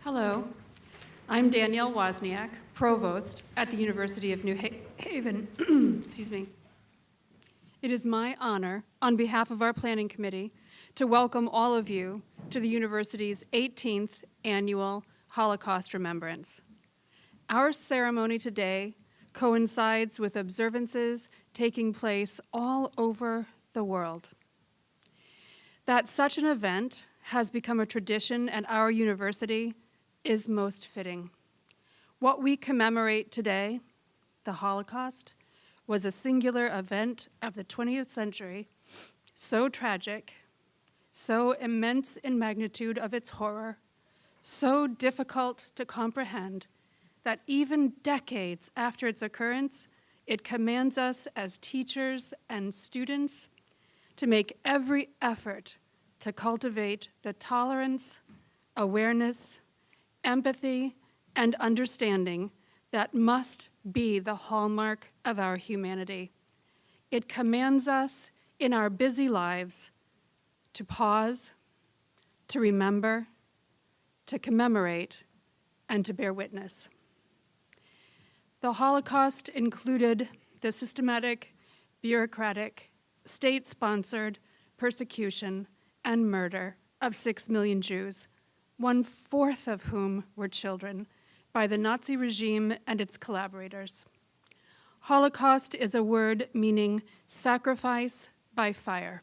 Hello, I'm Danielle Wozniak, Provost at the University of New Haven. Excuse me. It is my honor, on behalf of our Planning Committee, to welcome all of you to the university's 18th Annual Holocaust Remembrance. Our ceremony today coincides with observances taking place all over the world. That such an event has become a tradition at our university is most fitting. What we commemorate today, the Holocaust, was a singular event of the 20th century, so tragic, so immense in magnitude of its horror, so difficult to comprehend, that even decades after its occurrence, it commands us as teachers and students to make every effort to cultivate the tolerance, awareness, empathy, and understanding that must be the hallmark of our humanity. It commands us in our busy lives to pause, to remember, to commemorate, and to bear witness. The Holocaust included the systematic, bureaucratic, state-sponsored persecution and murder of 6 million Jews, 1/4 of whom were children, by the Nazi regime and its collaborators. Holocaust is a word meaning sacrifice by fire.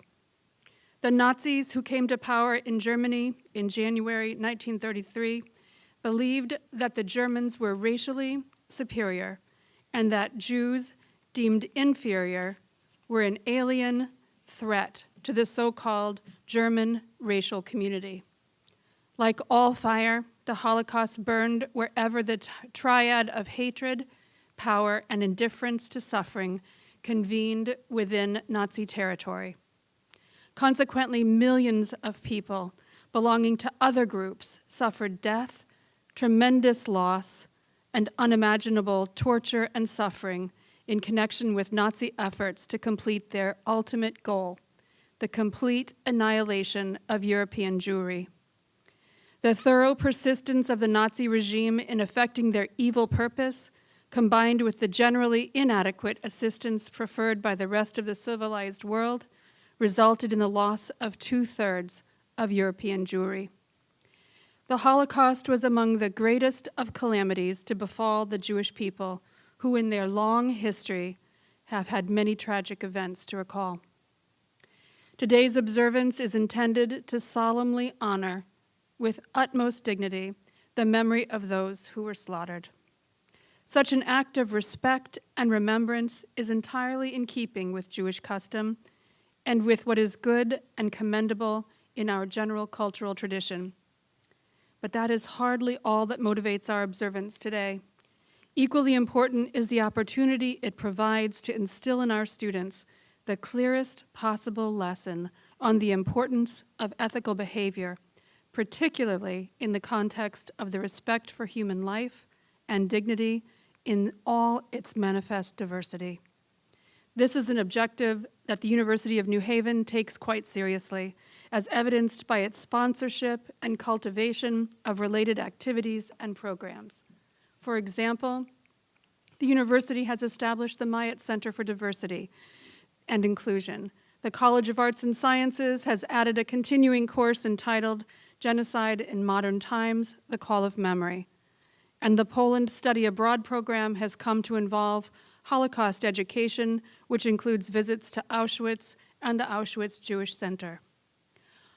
The Nazis who came to power in Germany in January 1933 believed that the Germans were racially superior and that Jews deemed inferior were an alien threat to the so-called German racial community. Like all fire, the Holocaust burned wherever the triad of hatred, power, and indifference to suffering convened within Nazi territory. Consequently, millions of people belonging to other groups suffered death, tremendous loss, and unimaginable torture and suffering in connection with Nazi efforts to complete their ultimate goal, the complete annihilation of European Jewry. The thorough persistence of the Nazi regime in effecting their evil purpose, combined with the generally inadequate assistance preferred by the rest of the civilized world, resulted in the loss of 2/3 of European Jewry. The Holocaust was among the greatest of calamities to befall the Jewish people, who in their long history have had many tragic events to recall. Today's observance is intended to solemnly honor with utmost dignity the memory of those who were slaughtered. Such an act of respect and remembrance is entirely in keeping with Jewish custom and with what is good and commendable in our general cultural tradition. But that is hardly all that motivates our observance today. Equally important is the opportunity it provides to instill in our students the clearest possible lesson on the importance of ethical behavior, particularly in the context of the respect for human life and dignity in all its manifest diversity. This is an objective that the University of New Haven takes quite seriously, as evidenced by its sponsorship and cultivation of related activities and programs. For example, the university has established the Myatt Center for Diversity and Inclusion. The College of Arts and Sciences has added a continuing course entitled Genocide in Modern Times, The Call of Memory. And the Poland Study Abroad program has come to involve Holocaust education, which includes visits to Auschwitz and the Auschwitz Jewish Center.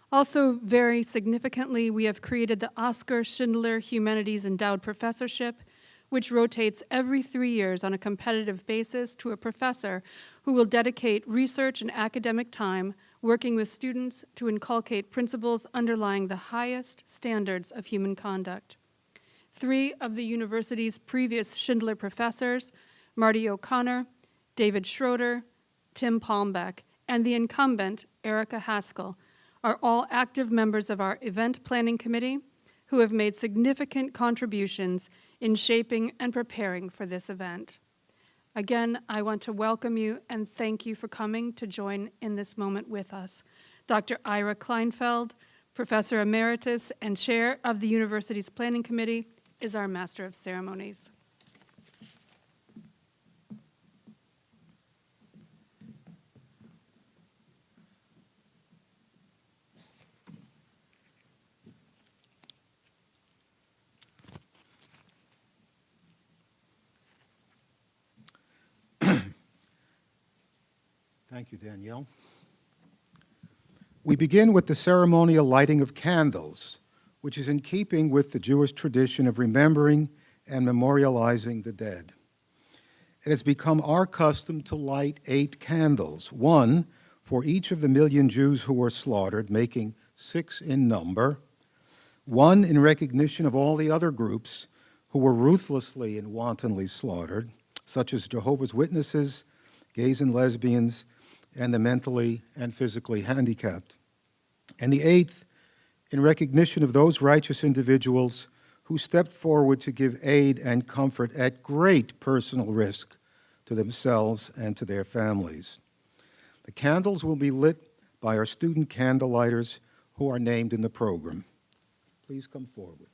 Also, very significantly, we have created the Oskar Schindler Humanities Endowed Professorship, which rotates every 3 years on a competitive basis to a professor who will dedicate research and academic time working with students to inculcate principles underlying the highest standards of human conduct. 3 of the university's previous Schindler professors, Marty O'Connor, David Schroeder, Tim Palmbeck, and the incumbent, Erica Haskell, are all active members of our event planning committee who have made significant contributions in shaping and preparing for this event. Again, I want to welcome you and thank you for coming to join in this moment with us. Dr. Ira Kleinfeld, Professor Emeritus and Chair of the University's Planning Committee, is our Master of Ceremonies. Thank you, Danielle. We begin with the ceremonial lighting of candles, which is in keeping with the Jewish tradition of remembering and memorializing the dead. It has become our custom to light 8 candles, 1 for each of the million Jews who were slaughtered, making 6 in number, 1 in recognition of all the other groups who were ruthlessly and wantonly slaughtered, such as Jehovah's Witnesses, gays and lesbians, and the mentally and physically handicapped. And the 8th, in recognition of those righteous individuals who stepped forward to give aid and comfort at great personal risk to themselves and to their families. The candles will be lit by our student candlelighters who are named in the program. Please come forward.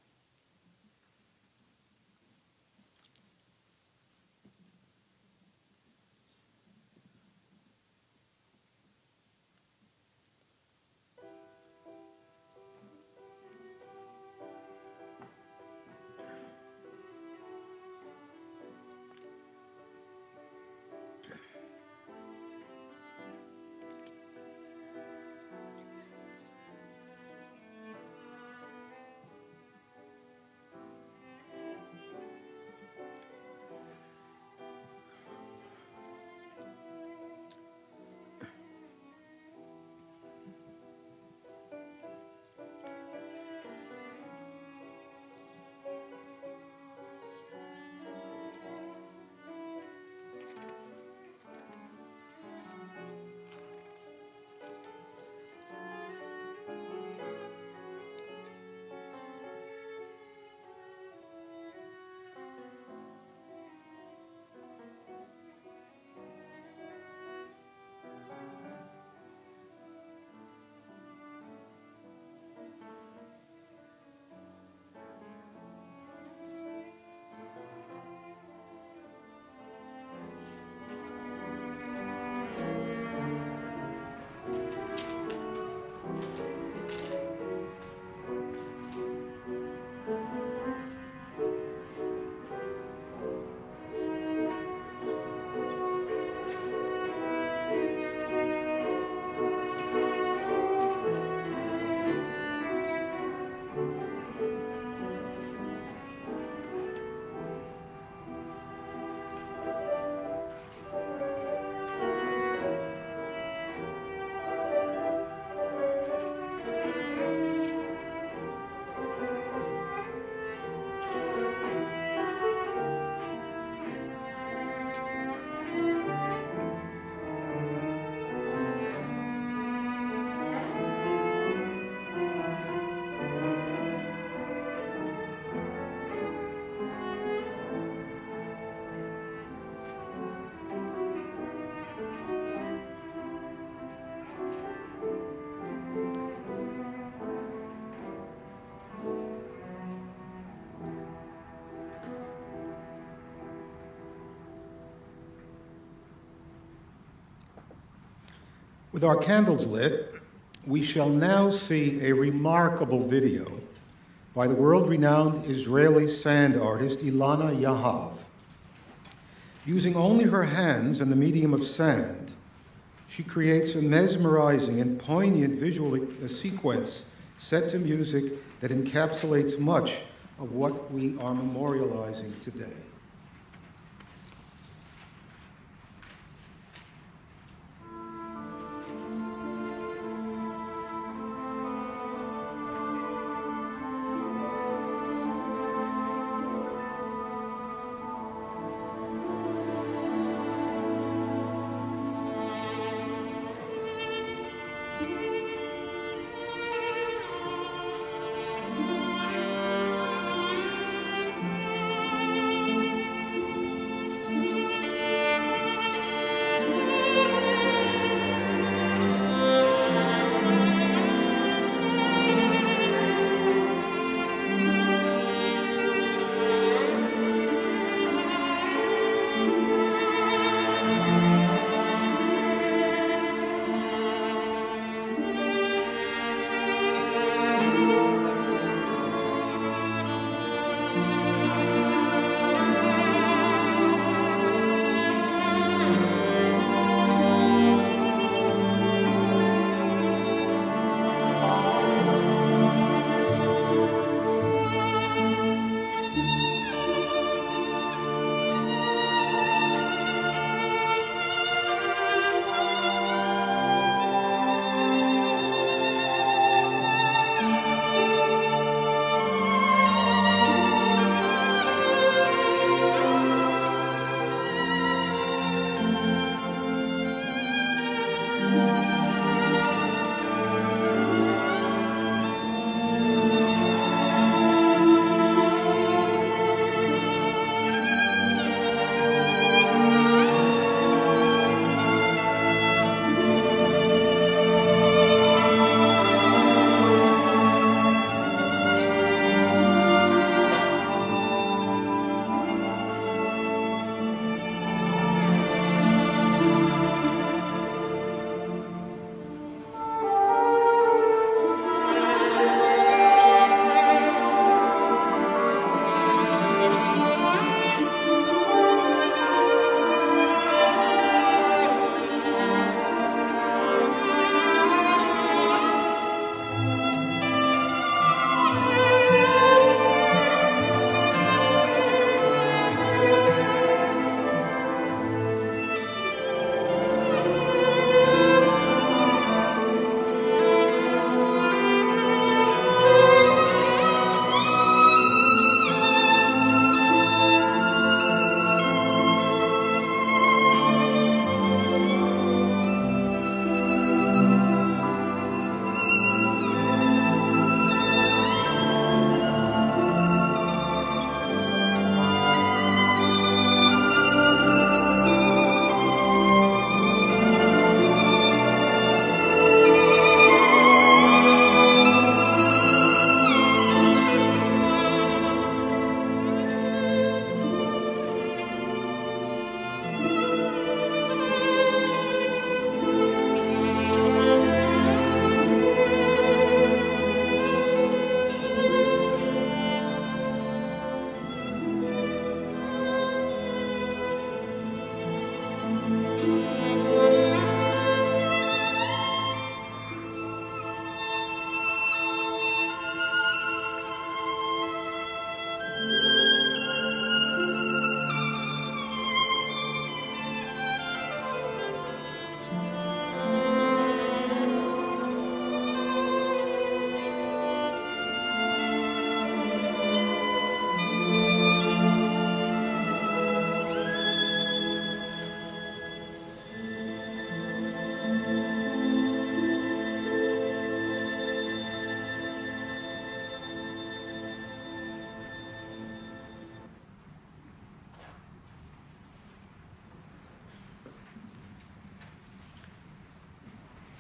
With our candles lit, we shall now see a remarkable video by the world-renowned Israeli sand artist Ilana Yahav. Using only her hands and the medium of sand, she creates a mesmerizing and poignant visual sequence set to music that encapsulates much of what we are memorializing today.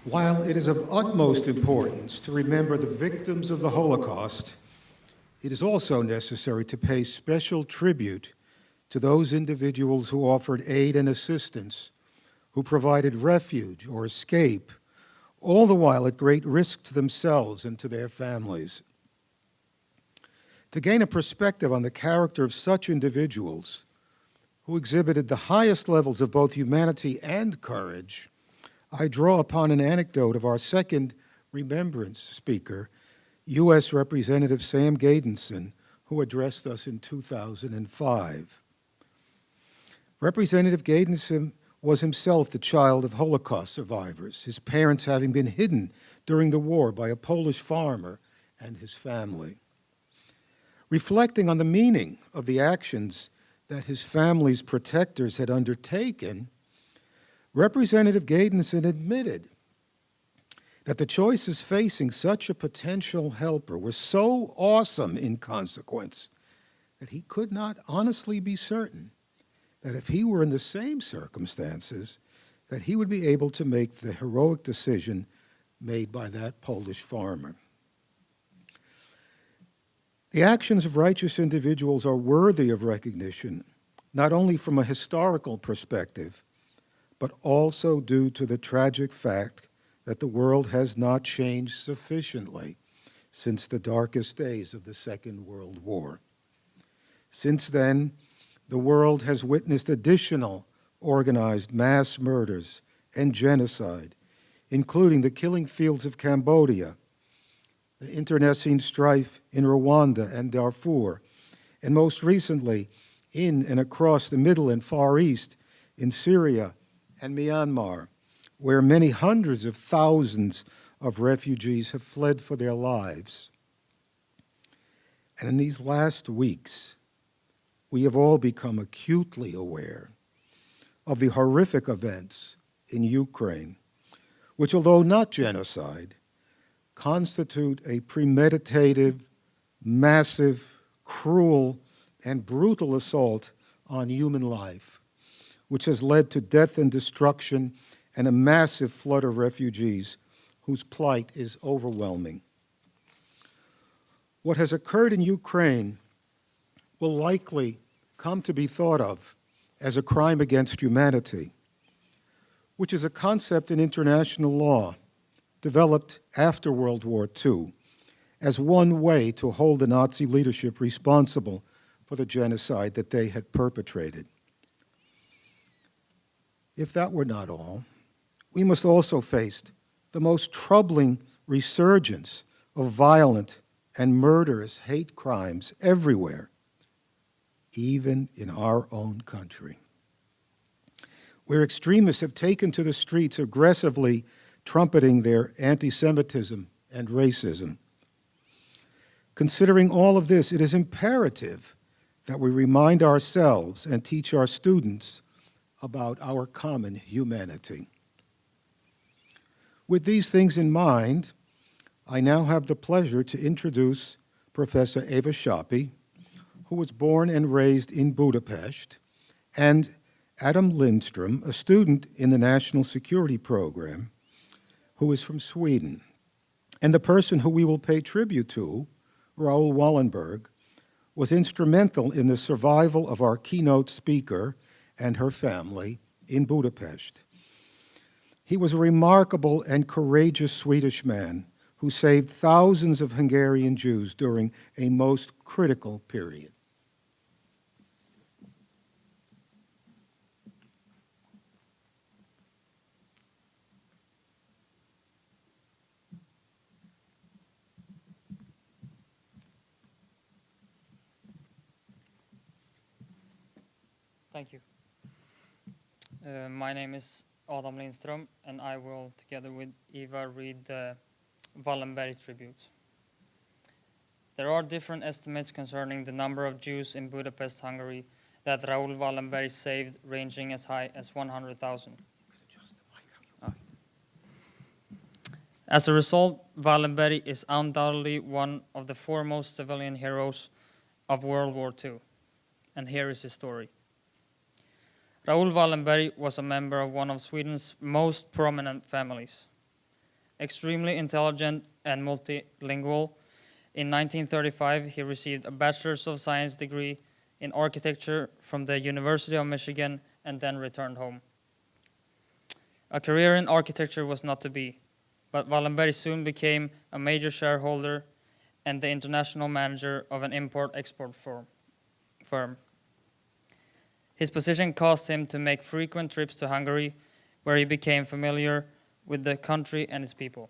While it is of utmost importance to remember the victims of the Holocaust, it is also necessary to pay special tribute to those individuals who offered aid and assistance, who provided refuge or escape, all the while at great risk to themselves and to their families. To gain a perspective on the character of such individuals, who exhibited the highest levels of both humanity and courage, I draw upon an anecdote of our second remembrance speaker, U.S. Representative Sam Gadenson, who addressed us in 2005. Representative Gadenson was himself the child of Holocaust survivors, his parents having been hidden during the war by a Polish farmer and his family. Reflecting on the meaning of the actions that his family's protectors had undertaken, Representative Gadenson admitted that the choices facing such a potential helper were so awesome in consequence that he could not honestly be certain that if he were in the same circumstances, that he would be able to make the heroic decision made by that Polish farmer. The actions of righteous individuals are worthy of recognition, not only from a historical perspective, but also due to the tragic fact that the world has not changed sufficiently since the darkest days of the Second World War. Since then, the world has witnessed additional organized mass murders and genocide, including the killing fields of Cambodia, the internecine strife in Rwanda and Darfur, and most recently in and across the Middle and Far East in Syria and Myanmar, where many hundreds of thousands of refugees have fled for their lives. And in these last weeks, we have all become acutely aware of the horrific events in Ukraine, which, although not genocide, constitute a premeditated, massive, cruel, and brutal assault on human life, which has led to death and destruction and a massive flood of refugees whose plight is overwhelming. What has occurred in Ukraine will likely come to be thought of as a crime against humanity, which is a concept in international law developed after World War II as one way to hold the Nazi leadership responsible for the genocide that they had perpetrated. If that were not all, we must also face the most troubling resurgence of violent and murderous hate crimes everywhere, even in our own country, where extremists have taken to the streets aggressively trumpeting their anti-Semitism and racism. Considering all of this, it is imperative that we remind ourselves and teach our students about our common humanity. With these things in mind, I now have the pleasure to introduce Professor Eva Cooper, who was born and raised in Budapest, and Adam Lindstrom, a student in the National Security Program, who is from Sweden. And the person who we will pay tribute to, Raoul Wallenberg, was instrumental in the survival of our keynote speaker and her family in Budapest. He was a remarkable and courageous Swedish man who saved thousands of Hungarian Jews during a most critical period. Thank you. My name is Adam Lindström, and I will, together with Eva, read the Wallenberg tribute. There are different estimates concerning the number of Jews in Budapest, Hungary, that Raoul Wallenberg saved, ranging as high as 100,000. As a result, Wallenberg is undoubtedly one of the foremost civilian heroes of World War II. And here is his story. Raoul Wallenberg was a member of one of Sweden's most prominent families. Extremely intelligent and multilingual, in 1935 he received a Bachelor's of Science degree in architecture from the University of Michigan and then returned home. A career in architecture was not to be, but Wallenberg soon became a major shareholder and the international manager of an import-export firm. His position caused him to make frequent trips to Hungary, where he became familiar with the country and its people.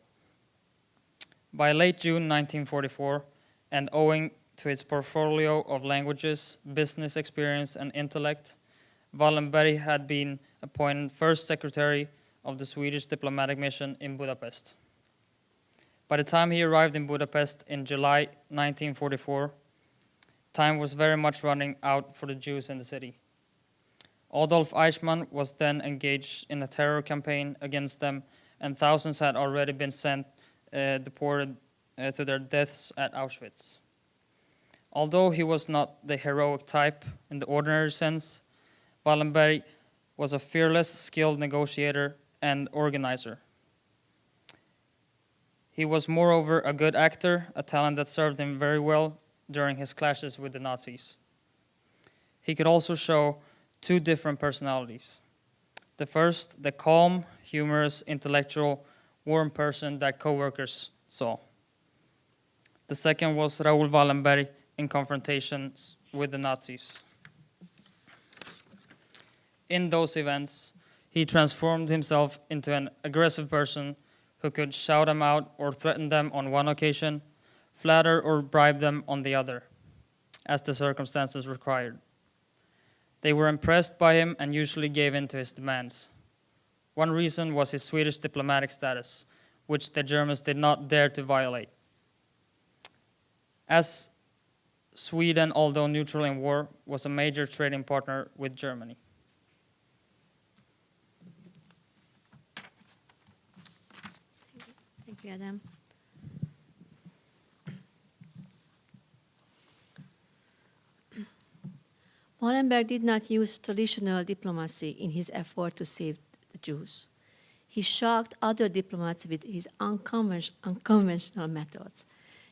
By late June 1944, and owing to its portfolio of languages, business experience, and intellect, Wallenberg had been appointed first secretary of the Swedish diplomatic mission in Budapest. By the time he arrived in Budapest in July 1944, time was very much running out for the Jews in the city. Adolf Eichmann was then engaged in a terror campaign against them, and thousands had already been deported to their deaths at Auschwitz. Although he was not the heroic type in the ordinary sense, Wallenberg was a fearless, skilled negotiator and organizer. He was moreover a good actor, a talent that served him very well during his clashes with the Nazis. He could also show two different personalities. The first, the calm, humorous, intellectual, warm person that co-workers saw. The second was Raoul Wallenberg in confrontations with the Nazis. In those events, he transformed himself into an aggressive person who could shout them out or threaten them on one occasion, flatter or bribe them on the other, as the circumstances required. They were impressed by him and usually gave in to his demands. One reason was his Swedish diplomatic status, which the Germans did not dare to violate. As Sweden, although neutral in war, was a major trading partner with Germany. Thank you, Adam. Wallenberg did not use traditional diplomacy in his effort to save the Jews. He shocked other diplomats with his unconventional methods.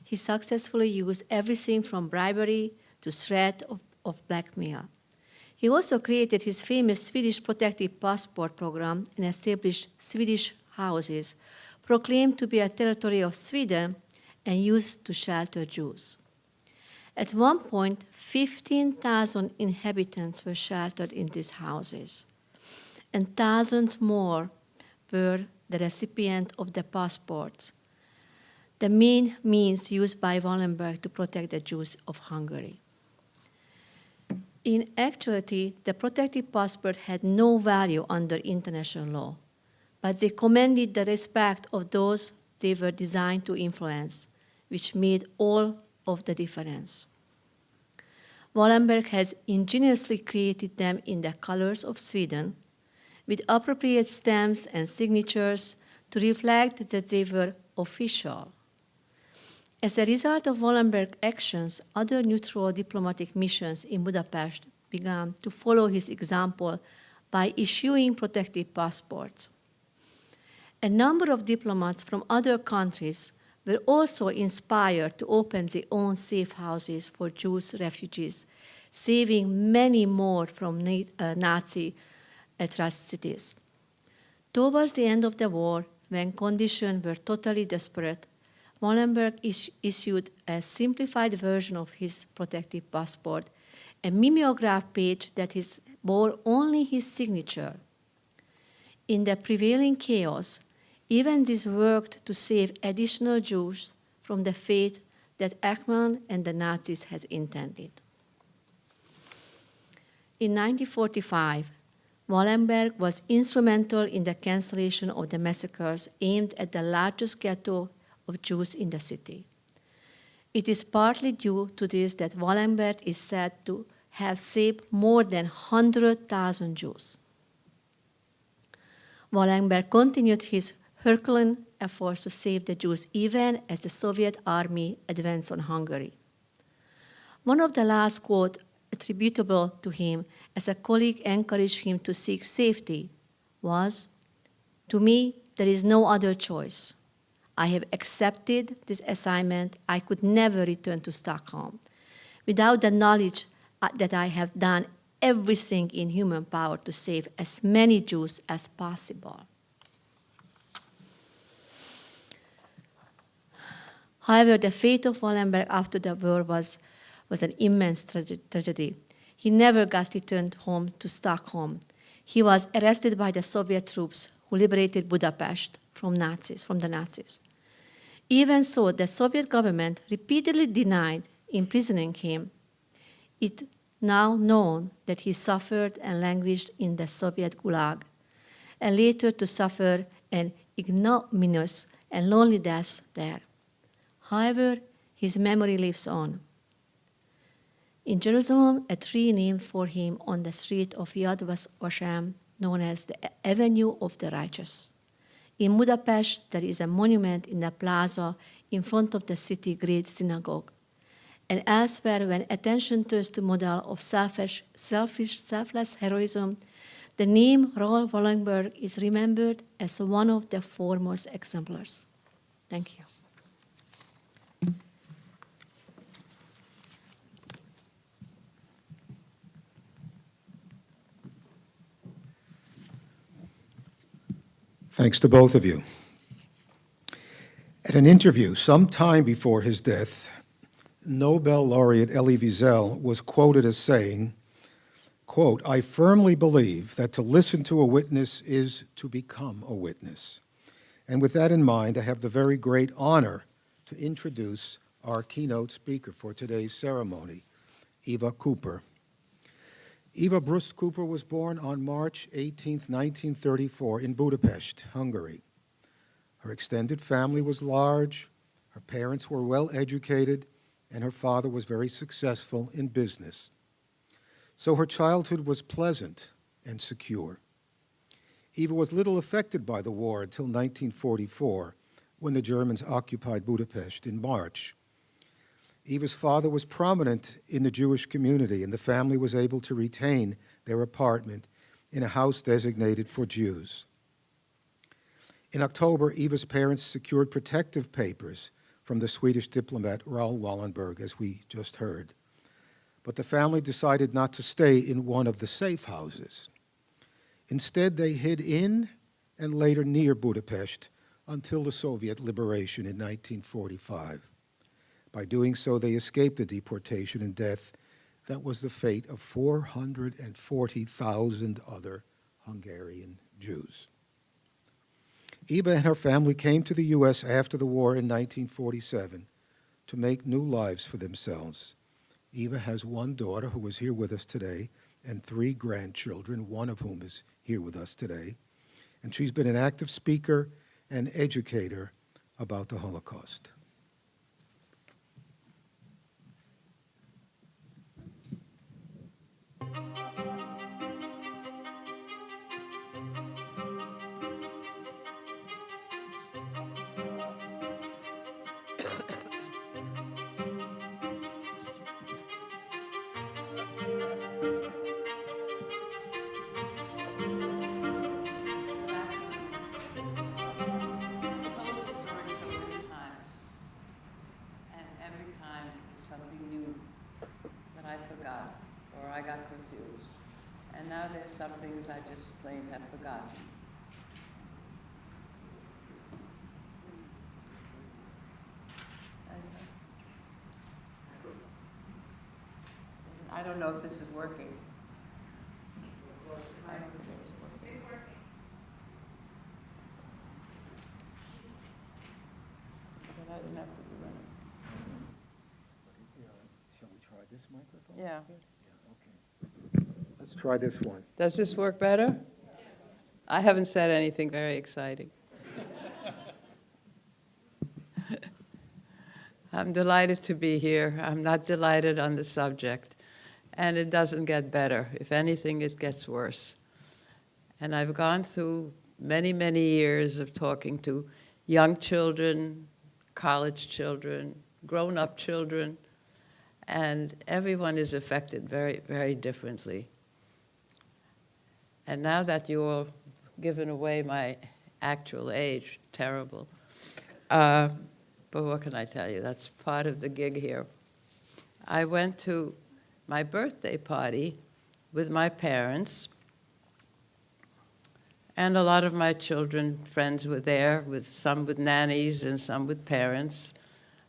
He successfully used everything from bribery to threat of blackmail. He also created his famous Swedish protective passport program and established Swedish houses, proclaimed to be a territory of Sweden and used to shelter Jews. At one point, 15,000 inhabitants were sheltered in these houses, and thousands more were the recipient of the passports, the main means used by Wallenberg to protect the Jews of Hungary. In actuality, the protective passport had no value under international law, but they commanded the respect of those they were designed to influence, which made all of the difference. Wallenberg has ingeniously created them in the colors of Sweden, with appropriate stamps and signatures to reflect that they were official. As a result of Wallenberg's actions, other neutral diplomatic missions in Budapest began to follow his example by issuing protective passports. A number of diplomats from other countries were also inspired to open their own safe houses for Jewish refugees, saving many more from Nazi atrocities. Towards the end of the war, when conditions were totally desperate, Wallenberg issued a simplified version of his protective passport, a mimeograph page that bore only his signature. In the prevailing chaos, even this worked to save additional Jews from the fate that Eichmann and the Nazis had intended. In 1945, Wallenberg was instrumental in the cancellation of the massacres aimed at the largest ghetto of Jews in the city. It is partly due to this that Wallenberg is said to have saved more than 100,000 Jews. Wallenberg continued his Herculean efforts to save the Jews even as the Soviet army advanced on Hungary. One of the last quotes attributable to him as a colleague encouraged him to seek safety was, "To me, there is no other choice. I have accepted this assignment, I could never return to Stockholm without the knowledge that I have done everything in human power to save as many Jews as possible. However, the fate of Wallenberg after the war was an immense tragedy. He never got returned home to Stockholm. He was arrested by the Soviet troops who liberated Budapest from the Nazis. Even though the Soviet government repeatedly denied imprisoning him, it now known that he suffered and languished in the Soviet Gulag, and later to suffer an ignominious and lonely death there. However, his memory lives on. In Jerusalem, a tree named for him on the street of Yad Vashem, known as the Avenue of the Righteous. In Budapest, there is a monument in the plaza in front of the city Great Synagogue. And elsewhere, when attention turns to model of selfless heroism, the name Raoul Wallenberg is remembered as one of the foremost exemplars. Thank you. Thanks to both of you. At an interview some time before his death, Nobel laureate Elie Wiesel was quoted as saying, quote, "I firmly believe that to listen to a witness is to become a witness." And with that in mind, I have the very great honor to introduce our keynote speaker for today's ceremony, Eva Cooper. Eva Bruce Cooper was born on March 18, 1934 in Budapest, Hungary. Her extended family was large, her parents were well educated, and her father was very successful in business. So her childhood was pleasant and secure. Eva was little affected by the war until 1944, when the Germans occupied Budapest in March. Eva's father was prominent in the Jewish community, and the family was able to retain their apartment in a house designated for Jews. In October, Eva's parents secured protective papers from the Swedish diplomat Raoul Wallenberg, as we just heard. But the family decided not to stay in one of the safe houses. Instead, they hid in and later near Budapest until the Soviet liberation in 1945. By doing so, they escaped the deportation and death that was the fate of 440,000 other Hungarian Jews. Eva and her family came to the U.S. after the war in 1947 to make new lives for themselves. Eva has one daughter who is here with us today and 3 grandchildren, one of whom is here with us today. And she's been an active speaker and educator about the Holocaust. And now there's some things I just plain have forgotten. I don't know if this is working. I don't think it's working. It's working. But I didn't have to do anything. Shall we try this microphone? Yeah. Let's try this one. Does this work better? I haven't said anything very exciting. I'm delighted to be here. I'm not delighted on the subject. And it doesn't get better. If anything, it gets worse. And I've gone through many, many years of talking to young children, college children, grown-up children, and everyone is affected very, very differently. And now that you're all given away my actual age, terrible, But what can I tell you? That's part of the gig here. I went to my birthday party with my parents, and a lot of my children, friends were there, with some with nannies and some with parents,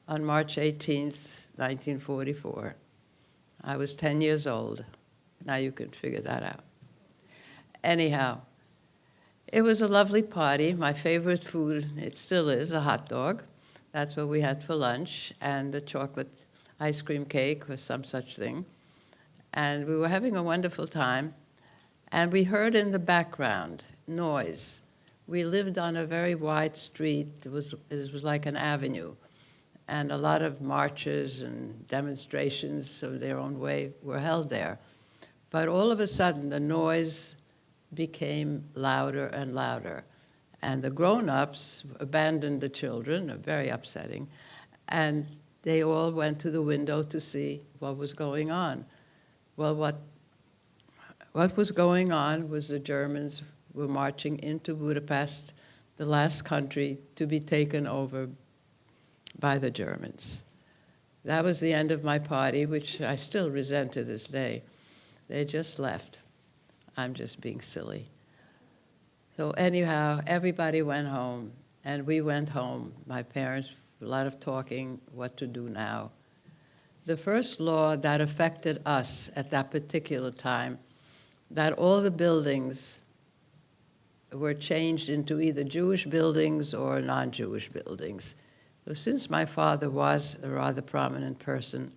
on March 18th, 1944. I was 10 years old. Now you can figure that out. Anyhow, it was a lovely party. My favorite food, it still is, a hot dog. That's what we had for lunch, and the chocolate ice cream cake or some such thing. And we were having a wonderful time, and we heard in the background noise. We lived on a very wide street. It was like an avenue, and a lot of marches and demonstrations of their own way were held there. But all of a sudden, the noise became louder and louder. And the grown-ups abandoned the children, very upsetting, and they all went to the window to see what was going on. Well, what was going on was the Germans were marching into Budapest, the last country to be taken over by the Germans. That was the end of my party, which I still resent to this day. They just left. I'm just being silly. So anyhow, everybody went home, and we went home. My parents, a lot of talking, what to do now. The first law that affected us at that particular time, that all the buildings were changed into either Jewish buildings or non-Jewish buildings. So since my father was a rather prominent person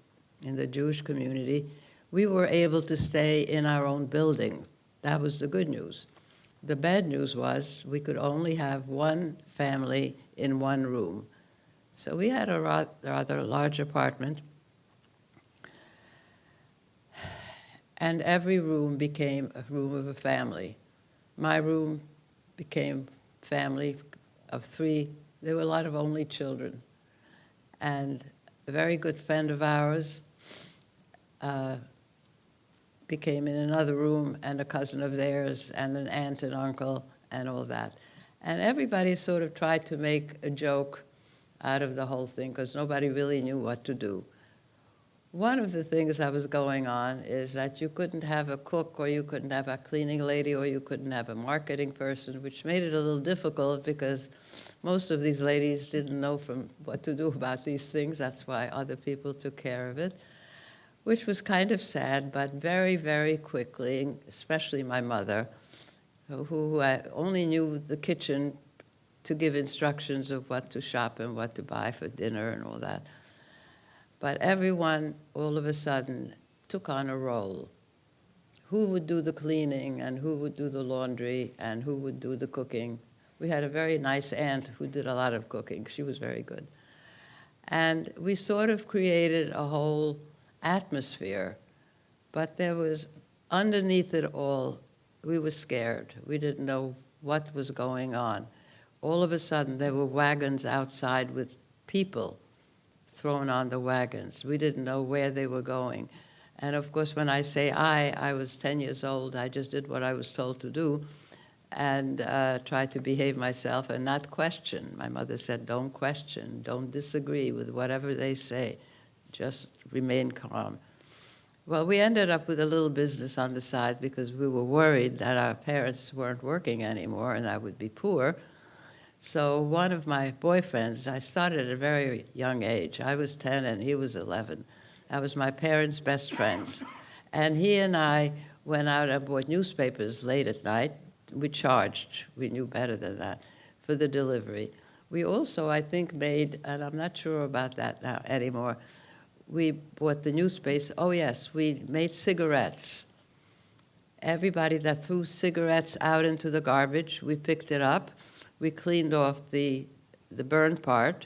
in the Jewish community, we were able to stay in our own building. That was the good news. The bad news was we could only have one family in one room. So we had a rather large apartment, and every room became a room of a family. My room became family of 3. There were a lot of only children. And a very good friend of ours became in another room, and a cousin of theirs, and an aunt and uncle, and all that. And everybody sort of tried to make a joke out of the whole thing, because nobody really knew what to do. One of the things that was going on is that you couldn't have a cook, or you couldn't have a cleaning lady, or you couldn't have a marketing person, which made it a little difficult because most of these ladies didn't know what to do about these things. That's why other people took care of it, which was kind of sad. But very, very quickly, especially my mother, who only knew the kitchen to give instructions of what to shop and what to buy for dinner and all that. But everyone, all of a sudden, took on a role. Who would do the cleaning, and who would do the laundry, and who would do the cooking? We had a very nice aunt who did a lot of cooking. She was very good. And we sort of created a whole atmosphere, but there was, underneath it all, we were scared. We didn't know what was going on. All of a sudden, there were wagons outside with people thrown on the wagons. We didn't know where they were going. And of course, when I say I was 10 years old. I just did what I was told to do and tried to behave myself and not question. My mother said, don't question, don't disagree with whatever they say. Just remain calm. Well, we ended up with a little business on the side because we were worried that our parents weren't working anymore and I would be poor. So one of my boyfriends, I started at a very young age. I was 10 and he was 11. That was my parents' best friends. And he and I went out and bought newspapers late at night. We charged, we knew better than that, for the delivery. We also, I think, made, and I'm not sure about that now anymore, we bought the newspapers. Oh yes, we made cigarettes. Everybody that threw cigarettes out into the garbage, we picked it up. We cleaned off the burned part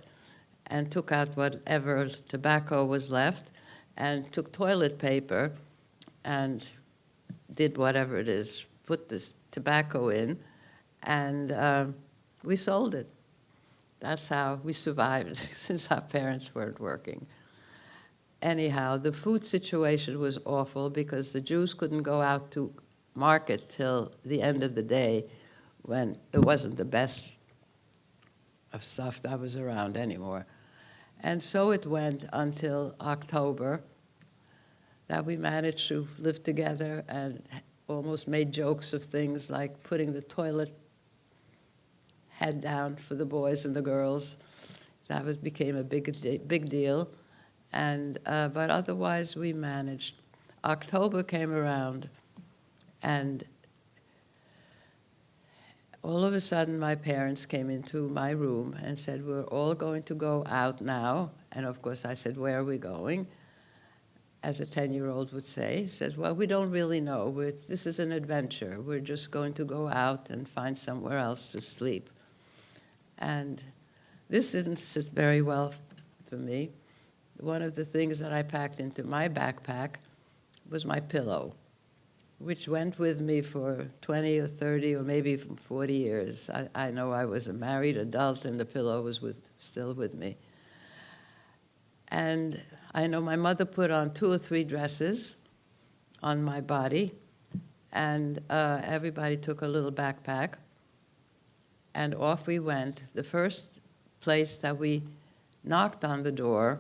and took out whatever tobacco was left and took toilet paper and did whatever it is, put this tobacco in, and we sold it. That's how we survived since our parents weren't working. Anyhow, the food situation was awful because the Jews couldn't go out to market till the end of the day when it wasn't the best of stuff that was around anymore. And so it went until October that we managed to live together and almost made jokes of things like putting the toilet head down for the boys and the girls. That became a big deal. And, but otherwise we managed. October came around, and all of a sudden my parents came into my room and said, we're all going to go out now. And of course I said, where are we going? As a 10-year-old would say. He says, well, we don't really know. This is an adventure. We're just going to go out and find somewhere else to sleep. And this didn't sit very well for me. One of the things that I packed into my backpack was my pillow, which went with me for 20 or 30 or maybe even 40 years. I know I was a married adult and the pillow was still with me. And I know my mother put on 2 or 3 dresses on my body, and everybody took a little backpack, and off we went. The first place that we knocked on the door,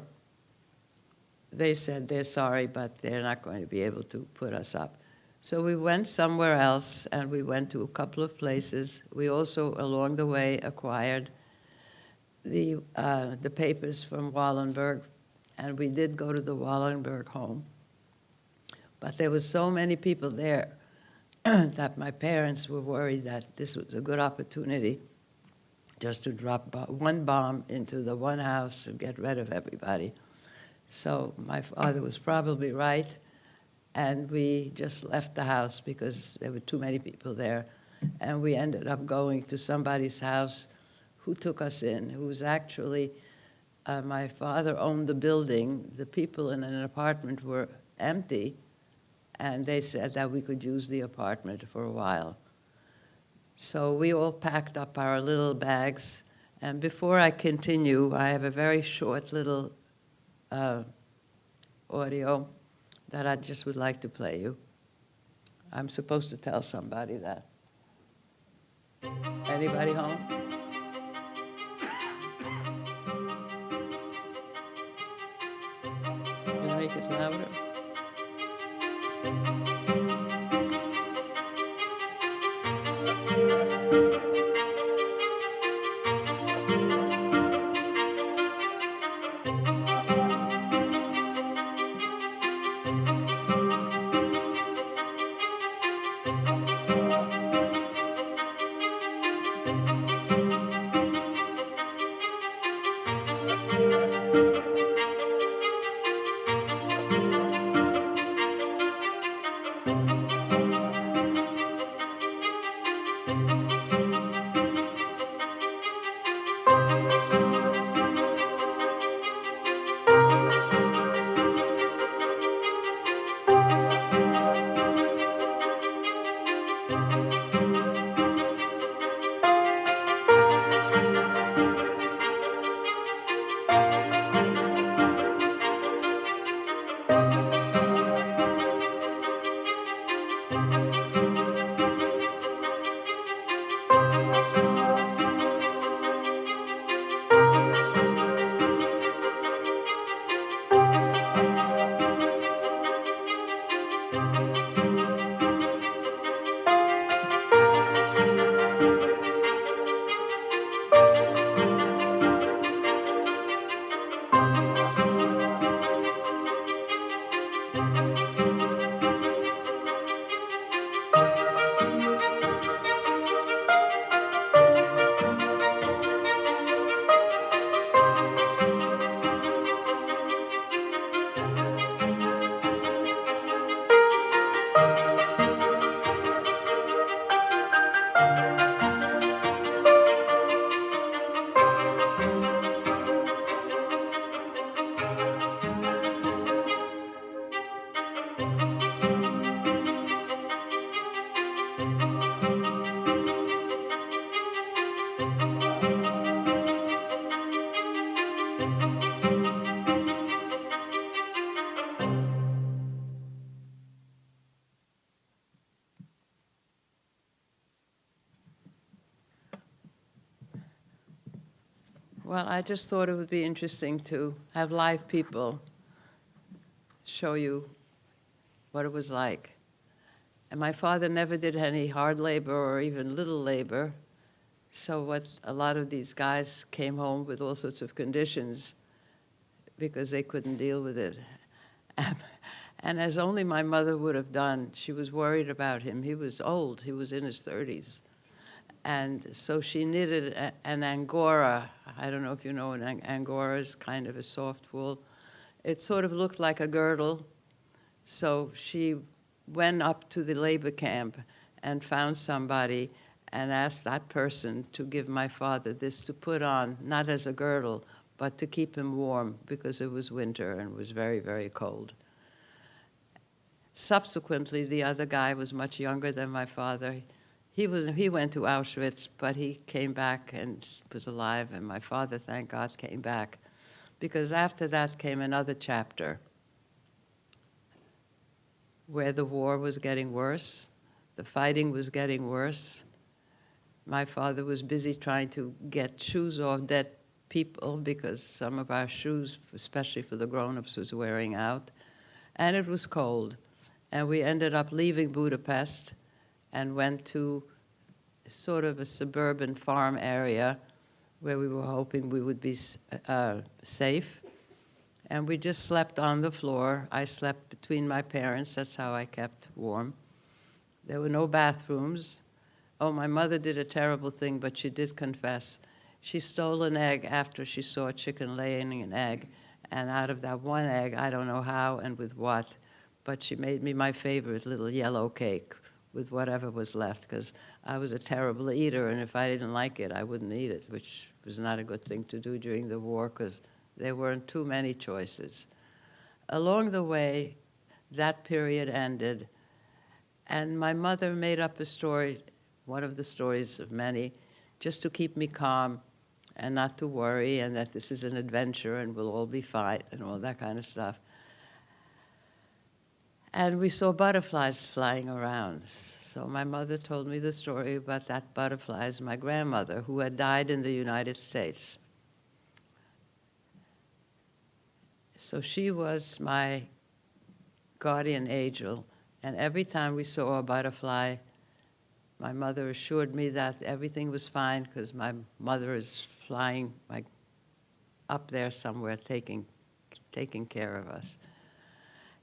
they said they're sorry, but they're not going to be able to put us up. So we went somewhere else, and we went to a couple of places. We also, along the way, acquired the papers from Wallenberg, and we did go to the Wallenberg home. But there was so many people there that my parents were worried that this was a good opportunity just to drop one bomb into the one house and get rid of everybody. So my father was probably right, and we just left the house because there were too many people there. And we ended up going to somebody's house who took us in, who was actually, my father owned the building. The people in an apartment were empty, and they said that we could use the apartment for a while. So we all packed up our little bags. And before I continue, I have a very short little audio that I just would like to play you. I'm supposed to tell somebody that. Anybody home? Can you make it louder? Well, I just thought it would be interesting to have live people show you what it was like. And my father never did any hard labor or even little labor. So what a lot of these guys came home with all sorts of conditions because they couldn't deal with it. And as only my mother would have done, she was worried about him. He was old, he was in his 30s. And so she knitted an angora. I don't know if you know, an angora is kind of a soft wool. It sort of looked like a girdle. So she went up to the labor camp and found somebody and asked that person to give my father this to put on, not as a girdle, but to keep him warm because it was winter and it was very, very cold. Subsequently, the other guy was much younger than my father. He went to Auschwitz, but he came back and was alive, and my father, thank God, came back. Because after that came another chapter where the war was getting worse, the fighting was getting worse. My father was busy trying to get shoes off dead people because some of our shoes, especially for the grown-ups, was wearing out. And it was cold. And we ended up leaving Budapest and went to sort of a suburban farm area where we were hoping we would be safe. And we just slept on the floor. I slept between my parents. That's how I kept warm. There were no bathrooms. Oh, my mother did a terrible thing, but she did confess. She stole an egg after she saw a chicken laying an egg. And out of that one egg, I don't know how and with what, but she made me my favorite little yellow cake with whatever was left, because I was a terrible eater, and if I didn't like it, I wouldn't eat it, which was not a good thing to do during the war, because there weren't too many choices. Along the way, that period ended, and my mother made up a story, one of the stories of many, just to keep me calm and not to worry, and that this is an adventure and we'll all be fine and all that kind of stuff. And we saw butterflies flying around. So my mother told me the story about that butterflies, my grandmother, who had died in the United States. So she was my guardian angel, and every time we saw a butterfly, my mother assured me that everything was fine because my mother is flying like up there somewhere, taking care of us.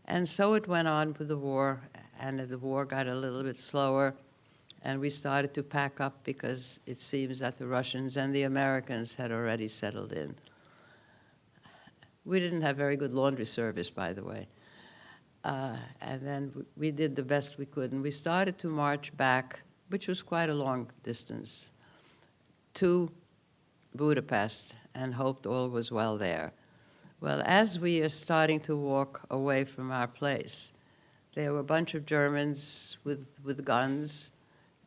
And so it went on with the war, and the war got a little bit slower, and we started to pack up because it seems that the Russians and the Americans had already settled in. We didn't have very good laundry service, by the way. And then we did the best we could, and we started to march back, which was quite a long distance, to Budapest, and hoped all was well there. Well, as we are starting to walk away from our place, there were a bunch of Germans with guns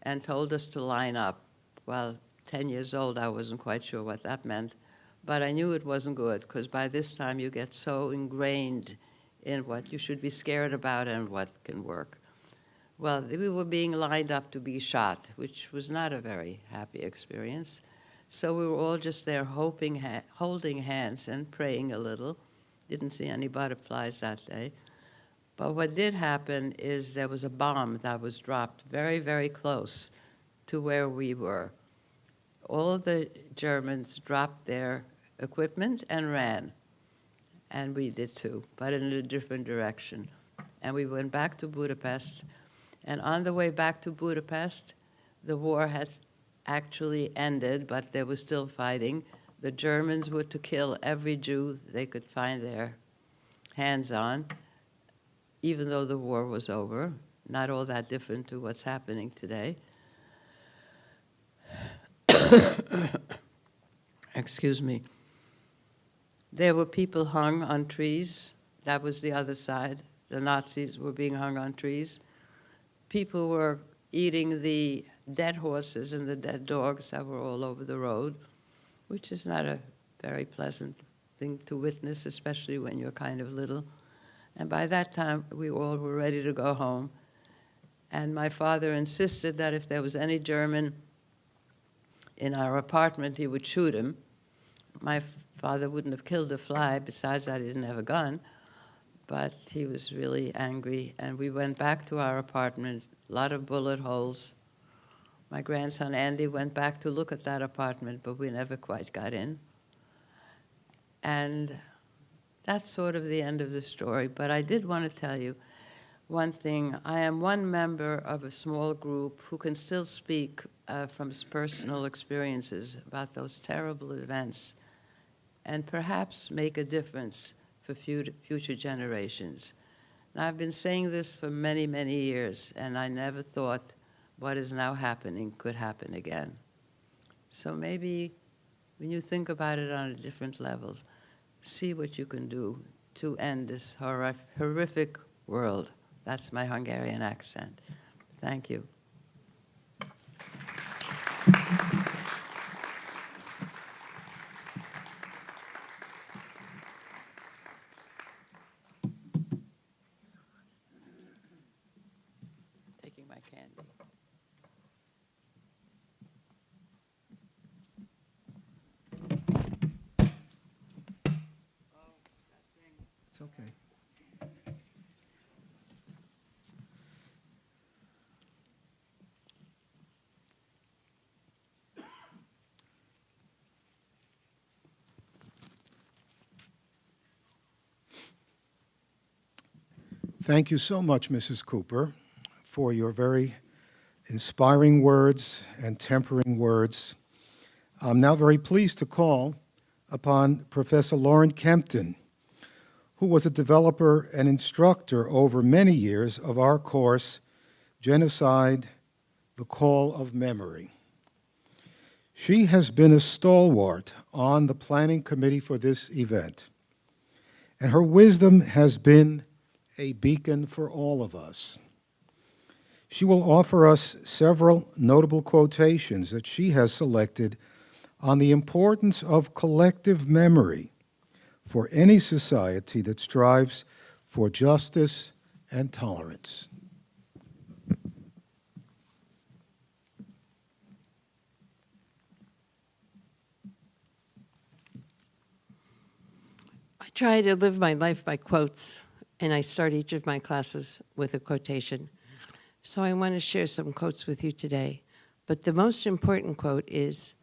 and told us to line up. Well, 10 years old, I wasn't quite sure what that meant, but I knew it wasn't good, because by this time you get so ingrained in what you should be scared about and what can work. Well, we were being lined up to be shot, which was not a very happy experience. So we were all just there holding hands and praying a little. Didn't see any butterflies that day. But what did happen is there was a bomb that was dropped very, very close to where we were. All the Germans dropped their equipment and ran. And we did too, but in a different direction. And we went back to Budapest. And on the way back to Budapest, the war had actually ended, but there was still fighting. The Germans were to kill every Jew they could find their hands on, even though the war was over. Not all that different to what's happening today. Excuse me. There were people hung on trees. That was the other side. The Nazis were being hung on trees. People were eating the dead horses and the dead dogs that were all over the road, which is not a very pleasant thing to witness, especially when you're kind of little. And by that time, we all were ready to go home. And my father insisted that if there was any German in our apartment, he would shoot him. My father wouldn't have killed a fly, besides that he didn't have a gun, but he was really angry, and we went back to our apartment, a lot of bullet holes. My grandson Andy went back to look at that apartment, but we never quite got in. And that's sort of the end of the story, but I did want to tell you one thing. I am one member of a small group who can still speak from personal experiences about those terrible events and perhaps make a difference for future generations. Now, I've been saying this for many, many years, and I never thought what is now happening could happen again. So maybe when you think about it on different levels, see what you can do to end this horrific world. That's my Hungarian accent. Thank you. Taking my candy. It's okay. Thank you so much, Mrs. Cooper, for your very inspiring words and tempering words. I'm now very pleased to call upon Professor Lauren Kempton, who was a developer and instructor over many years of our course, Genocide, the Call of Memory. She has been a stalwart on the planning committee for this event, and her wisdom has been a beacon for all of us. She will offer us several notable quotations that she has selected on the importance of collective memory for any society that strives for justice and tolerance. I try to live my life by quotes, and I start each of my classes with a quotation. So I want to share some quotes with you today. But the most important quote is,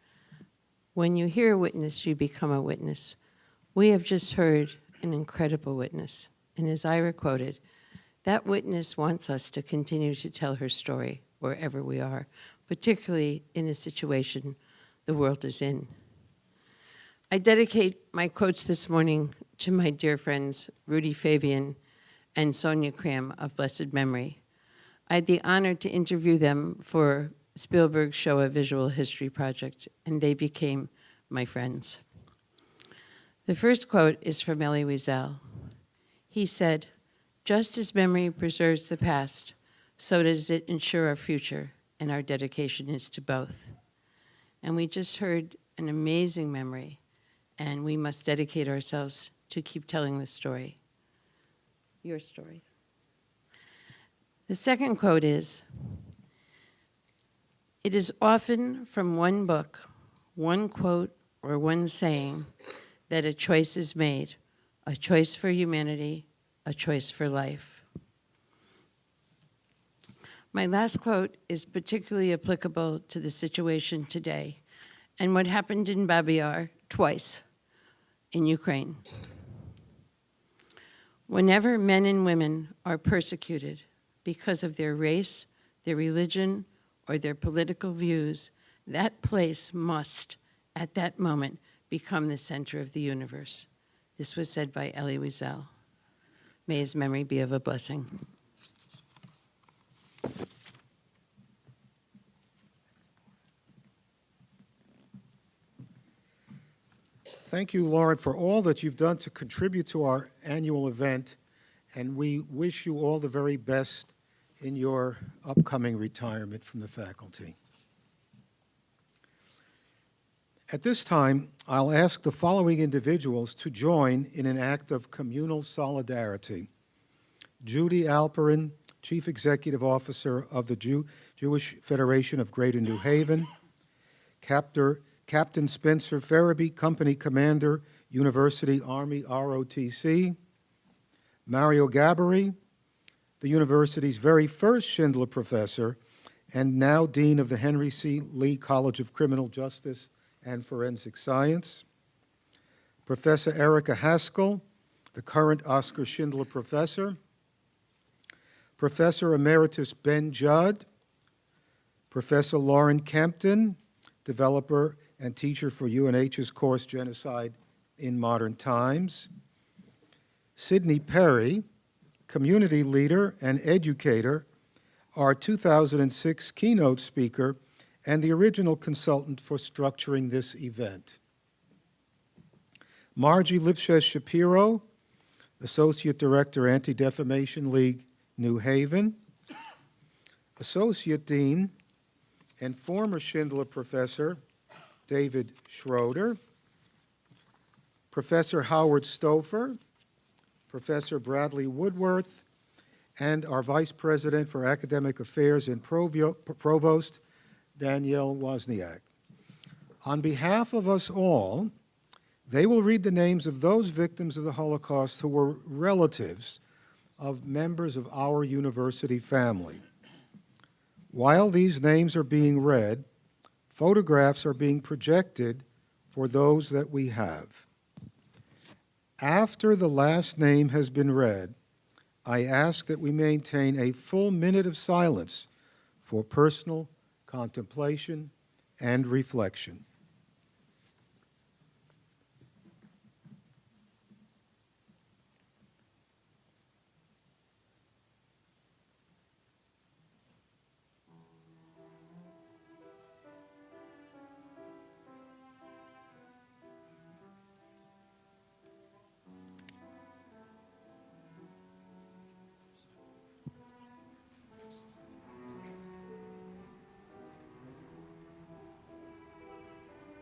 when you hear a witness, you become a witness. We have just heard an incredible witness. And as Ira quoted, that witness wants us to continue to tell her story wherever we are, particularly in the situation the world is in. I dedicate my quotes this morning to my dear friends Rudy Fabian and Sonia Kram of blessed memory. I had the honor to interview them for Spielberg's Show a Visual History project, and they became my friends. The first quote is from Elie Wiesel. He said, "Just as memory preserves the past, so does it ensure our future, and our dedication is to both." And we just heard an amazing memory, and we must dedicate ourselves to keep telling the story. Your story. The second quote is, "It is often from one book, one quote, or one saying that a choice is made, a choice for humanity, a choice for life." My last quote is particularly applicable to the situation today and what happened in Babi Yar twice in Ukraine. Whenever men and women are persecuted because of their race, their religion, or their political views, that place must, at that moment, become the center of the universe. This was said by Elie Wiesel. May his memory be of a blessing. Thank you, Lauren, for all that you've done to contribute to our annual event, and we wish you all the very best in your upcoming retirement from the faculty. At this time, I'll ask the following individuals to join in an act of communal solidarity. Judy Alperin, Chief Executive Officer of the Jewish Federation of Greater New Haven, Captain Captain Spencer Farabee, Company Commander, University Army ROTC, Mario Gabori, the university's very first Schindler Professor and now Dean of the Henry C. Lee College of Criminal Justice and Forensic Science, Professor Erica Haskell, the current Oscar Schindler Professor, Professor Emeritus Ben Judd, Professor Lauren Kempton, developer and teacher for UNH's course Genocide in Modern Times, Sidney Perry, community leader and educator, our 2006 keynote speaker, and the original consultant for structuring this event. Margie Lipschitz Shapiro, Associate Director, Anti-Defamation League, New Haven, Associate Dean and former Schindler Professor, David Schroeder, Professor Howard Stouffer, Professor Bradley Woodworth, and our Vice President for Academic Affairs and Provost, Danielle Wozniak. On behalf of us all, they will read the names of those victims of the Holocaust who were relatives of members of our university family. While these names are being read, photographs are being projected for those that we have. After the last name has been read, I ask that we maintain a full minute of silence for personal contemplation and reflection.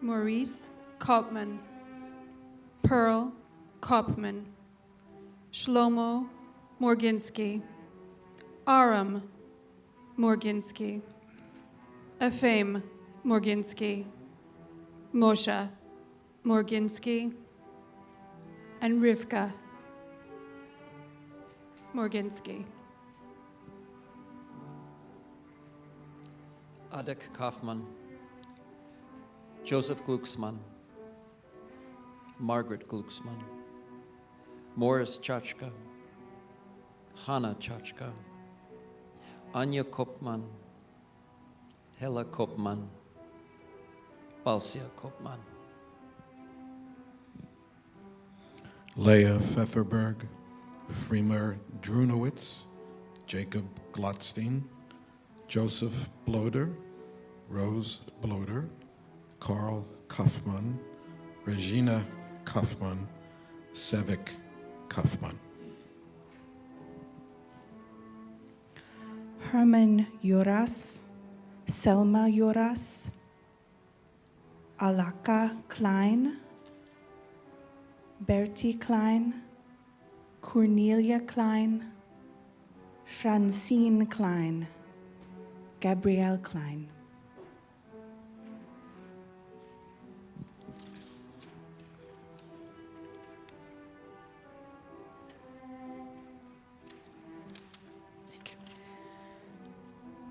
Maurice Kopman, Pearl Kopman, Shlomo Morginsky, Aram Morginsky, Efem Morginsky, Moshe Morginsky, and Rivka Morginsky. Adek Kaufman, Joseph Glucksmann, Margaret Glucksmann, Morris Chachka, Hannah Chachka, Anya Kopman, Hella Kopman, Balsia Kopman. Leah Pfefferberg, Freemer Drunowitz, Jacob Glotstein, Joseph Bloder, Rose Bloder, Karl Kaufmann, Regina Kaufmann, Sevik Kaufmann. Herman Joras, Selma Joras, Alaka Klein, Bertie Klein, Cornelia Klein, Francine Klein, Gabrielle Klein.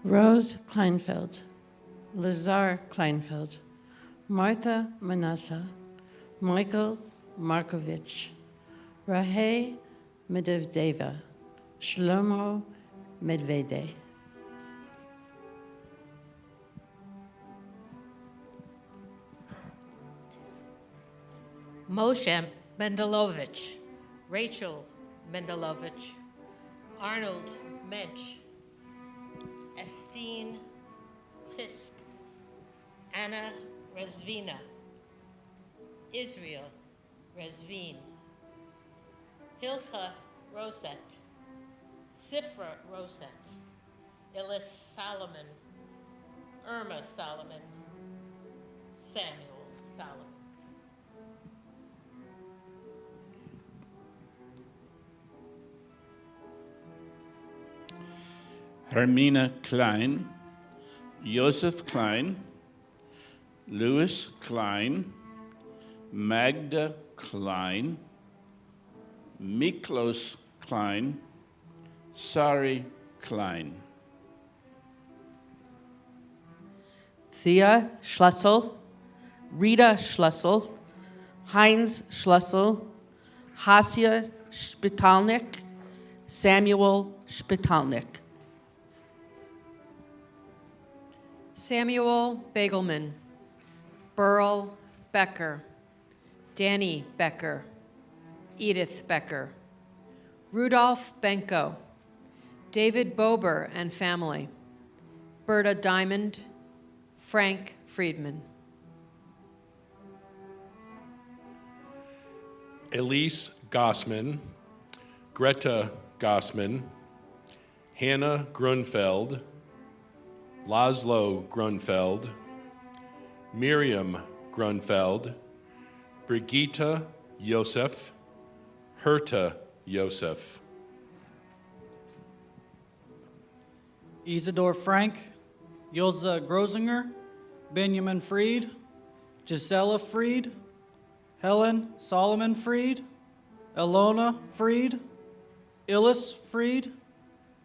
Rose Kleinfeld, Lazar Kleinfeld, Martha Manassa, Michael Markovich, Rahey Medvedeva, Shlomo Medvede. Moshe Mendelovich, Rachel Mendelovich, Arnold Mensch, Estine Fisk, Anna Rezvina, Israel Rezvin, Hilcha Roset, Sifra Roset, Ilis Salomon, Irma Solomon, Samuel Solomon. Hermina Klein, Joseph Klein, Louis Klein, Magda Klein, Miklos Klein, Sari Klein. Thea Schlessel, Rita Schlessel, Heinz Schlessel, Hasia Spitalnik, Samuel Spitalnik. Samuel Bagelman, Burl Becker, Danny Becker, Edith Becker, Rudolph Benko, David Bober and family, Berta Diamond, Frank Friedman. Elise Gossman, Greta Gossman, Hannah Grunfeld, Laszlo Grunfeld, Miriam Grunfeld, Brigitte Josef, Herta Josef. Isidore Frank, Ilza Grosinger, Benjamin Fried, Gisela Fried, Helen Solomon Fried, Elona Fried, Illis Fried,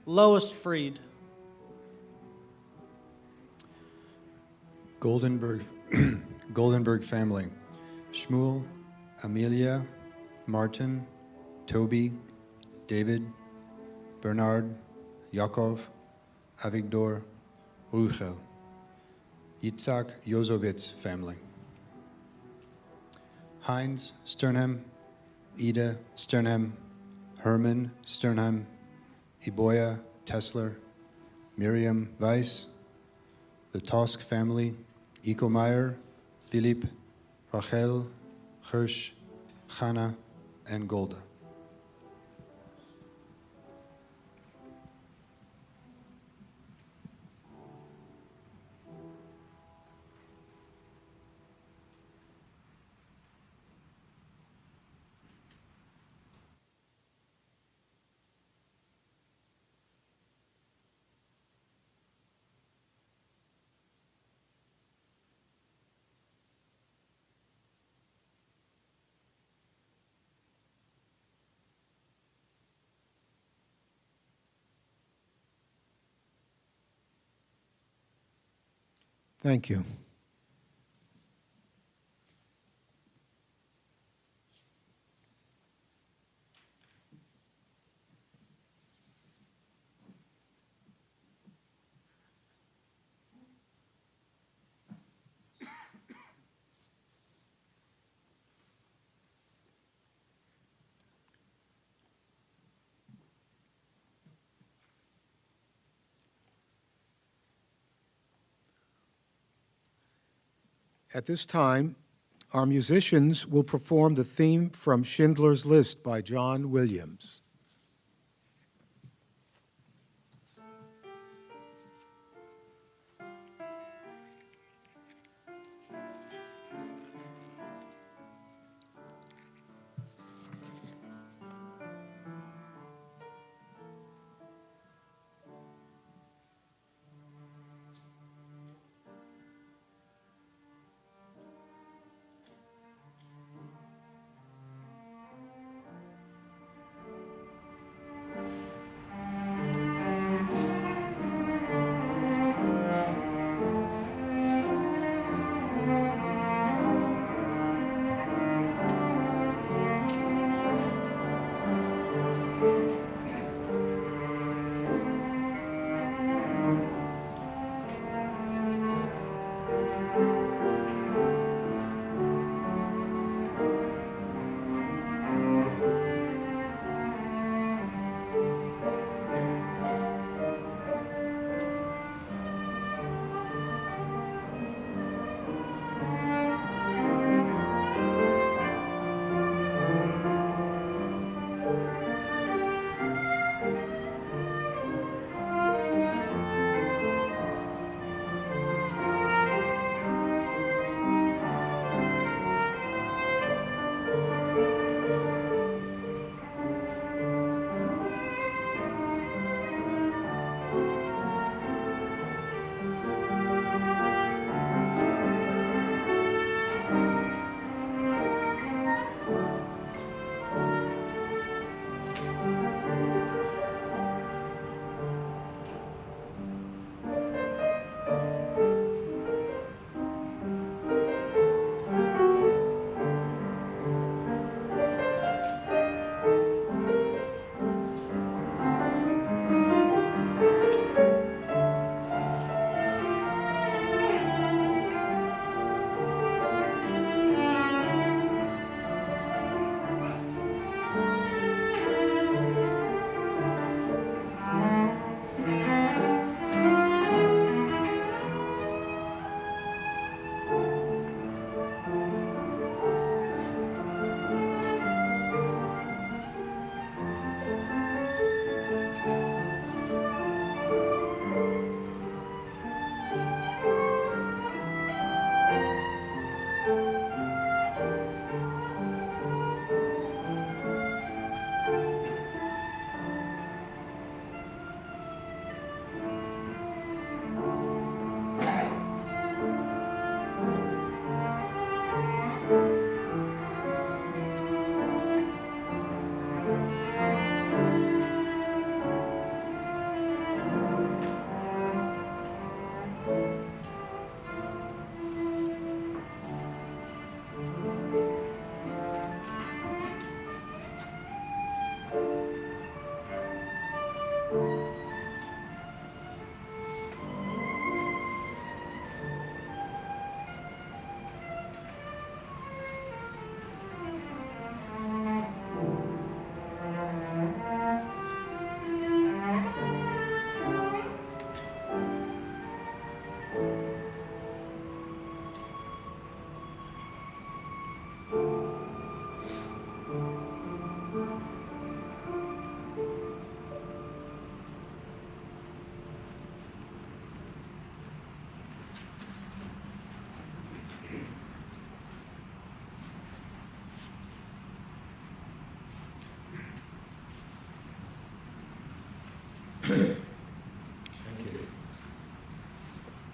Lois Fried. Goldenberg family, Shmuel, Amelia, Martin, Toby, David, Bernard, Yakov, Avigdor, Ruchel. Yitzhak Yozovitz family, Heinz Sternhem, Ida Sternhem, Herman Sternhem, Iboya Tesler, Miriam Weiss, the Tosk family, Iko Meyer, Philippe, Rachel, Hirsch, Chana, and Golda. Thank you. At this time, our musicians will perform the theme from Schindler's List by John Williams.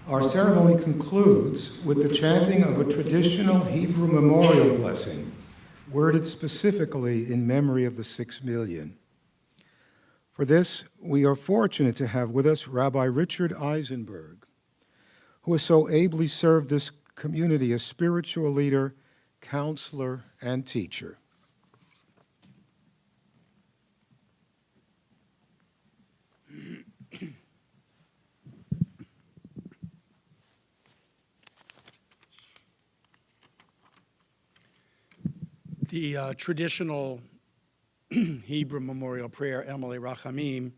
Our ceremony concludes with the chanting of a traditional Hebrew memorial blessing, worded specifically in memory of the 6 million. For this, we are fortunate to have with us Rabbi Richard Eisenberg, who has so ably served this community as spiritual leader, counselor, and teacher. The traditional Hebrew memorial prayer, Emile Rachamim,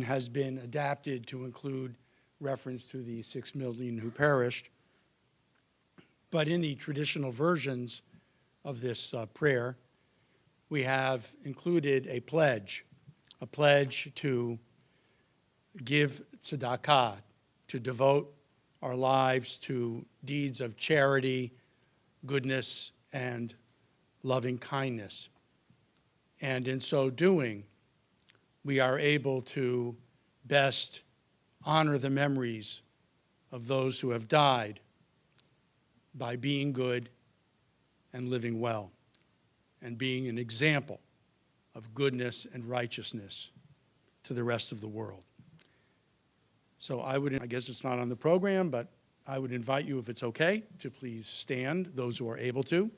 has been adapted to include reference to the 6 million who perished. But in the traditional versions of this prayer, we have included a pledge to give tzedakah, to devote our lives to deeds of charity, goodness, and loving kindness. And in so doing, we are able to best honor the memories of those who have died by being good and living well, and being an example of goodness and righteousness to the rest of the world. So I guess it's not on the program, but I would invite you, if it's okay, to please stand, those who are able to,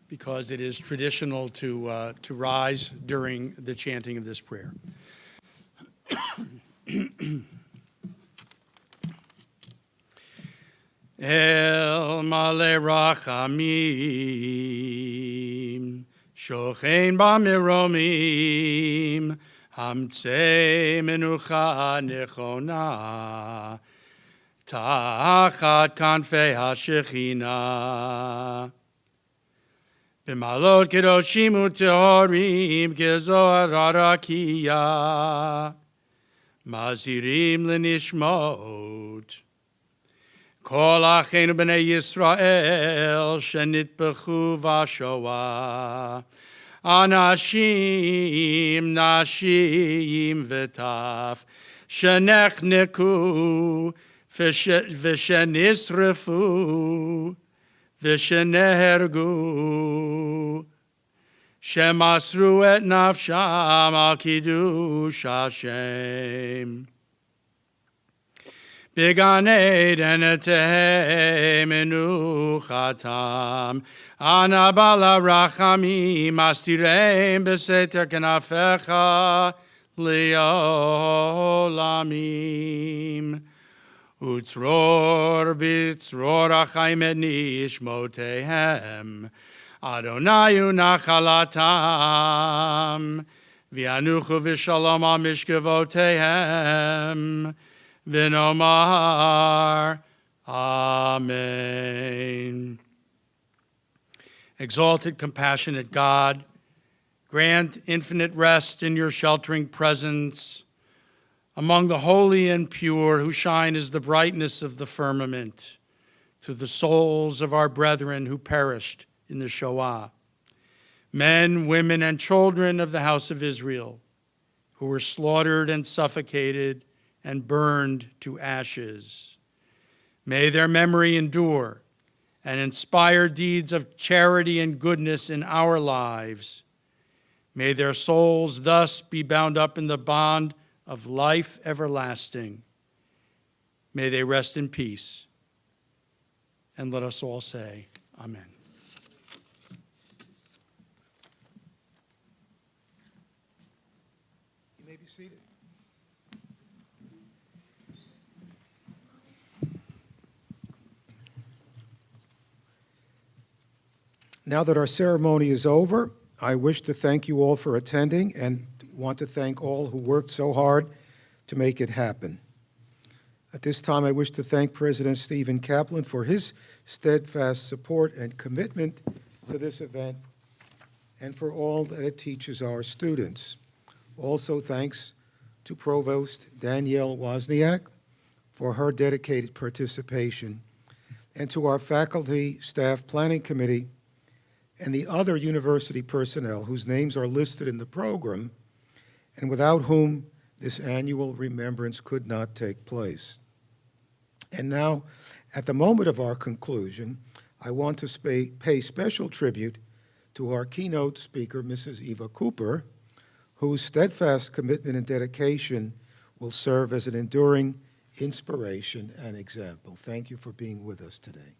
because it is traditional to rise during the chanting of this prayer. El male rachamim, shochein b'meromim, hamtzei menucha nechona, tachat kanfei hashechina. B'malot kedoshim u'tehorim kezohar harakiya, mazirim l'nishmot. Kol acheinu b'nei Yisrael shenitbechu v'shoah, anashim, nashim v'taf, shenechneku v'shenisrefu v'shenehergu, shemasru et nafsham al kiddush Hashem. Began Eden eteh menuchatam, anabala rachamim, astireim beseter kenafecha leolamim. Utzror bitzror achayim et nishmotehem, Adonai unachalatam, v'yanuchu v'shalom al mishkevotehem, V'nomar, Amen. Exalted, compassionate God, grant infinite rest in your sheltering presence among the holy and pure who shine as the brightness of the firmament, to the souls of our brethren who perished in the Shoah, men, women, and children of the house of Israel who were slaughtered and suffocated and burned to ashes. May their memory endure and inspire deeds of charity and goodness in our lives. May their souls thus be bound up in the bond of life everlasting. May they rest in peace. And let us all say, Amen. You may be seated. Now that our ceremony is over, I wish to thank you all for attending and want to thank all who worked so hard to make it happen. At this time, I wish to thank President Stephen Kaplan for his steadfast support and commitment to this event and for all that it teaches our students. Also, thanks to Provost Danielle Wozniak for her dedicated participation, and to our faculty, staff, planning committee, and the other university personnel whose names are listed in the program, and without whom this annual remembrance could not take place. And now, at the moment of our conclusion, I want to pay special tribute to our keynote speaker, Mrs. Eva Cooper, whose steadfast commitment and dedication will serve as an enduring inspiration and example. Thank you for being with us today.